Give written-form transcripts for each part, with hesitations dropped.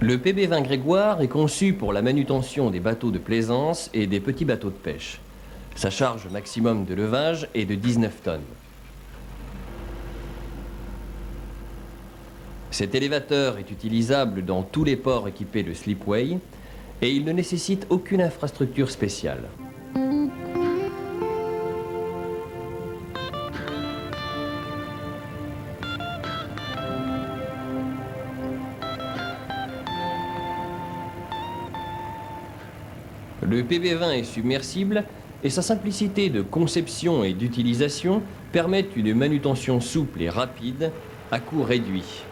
Le PB20 Grégoire est conçu pour la manutention des bateaux de plaisance et des petits bateaux de pêche. Sa charge maximum de levage est de 19 tonnes. Cet élévateur est utilisable dans tous les ports équipés de slipway et il ne nécessite aucune infrastructure spéciale. Le PB20 est submersible et sa simplicité de conception et d'utilisation permettent une manutention souple et rapide à coût réduit.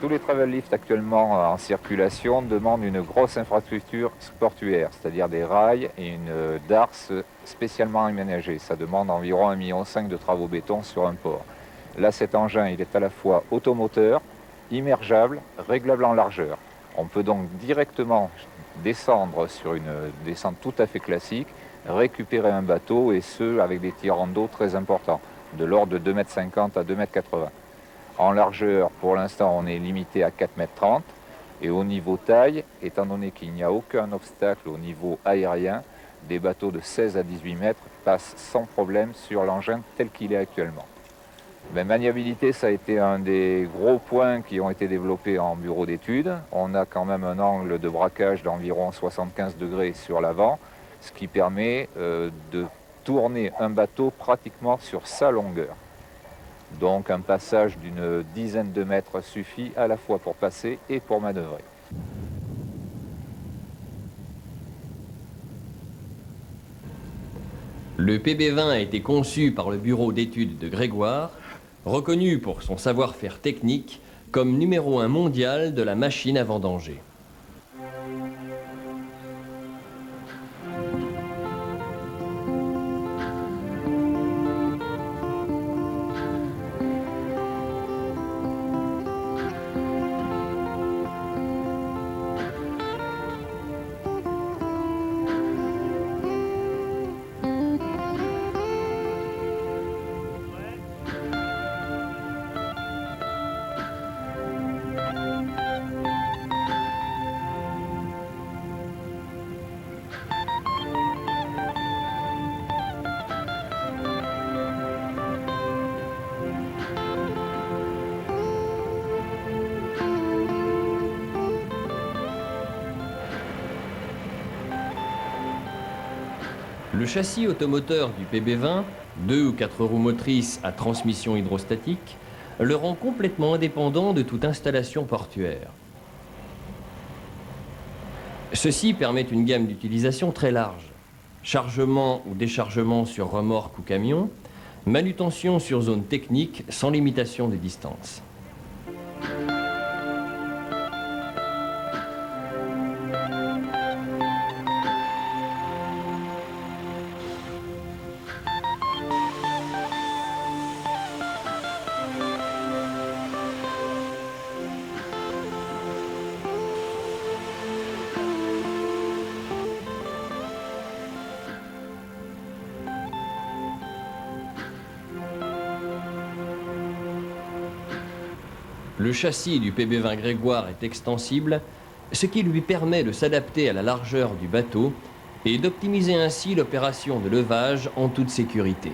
Tous les travel lifts actuellement en circulation demandent une grosse infrastructure portuaire, c'est-à-dire des rails et une darse spécialement aménagée. Ça demande environ 1,5 million de travaux béton sur un port. Là, cet engin, il est à la fois automoteur, immergeable, réglable en largeur. On peut donc directement descendre sur une descente tout à fait classique, récupérer un bateau, et ce, avec des tirants d'eau très importants, de l'ordre de 2,50 m à 2,80 m. En largeur, pour l'instant, on est limité à 4,30 m. Et au niveau taille, étant donné qu'il n'y a aucun obstacle au niveau aérien, des bateaux de 16 à 18 mètres passent sans problème sur l'engin tel qu'il est actuellement. Maniabilité, ça a été un des gros points qui ont été développés en bureau d'études. On a quand même un angle de braquage d'environ 75 degrés sur l'avant, ce qui permet de tourner un bateau pratiquement sur sa longueur. Donc un passage d'une dizaine de mètres suffit à la fois pour passer et pour manœuvrer. Le PB20 a été conçu par le bureau d'études de Grégoire, reconnu pour son savoir-faire technique comme numéro 1 mondial de la machine à vendanger. Le châssis automoteur du PB20, 2 ou 4 roues motrices à transmission hydrostatique, le rend complètement indépendant de toute installation portuaire. Ceci permet une gamme d'utilisation très large. Chargement ou déchargement sur remorque ou camion, manutention sur zone technique sans limitation de distance. Le châssis du PB20 Grégoire est extensible, ce qui lui permet de s'adapter à la largeur du bateau et d'optimiser ainsi l'opération de levage en toute sécurité.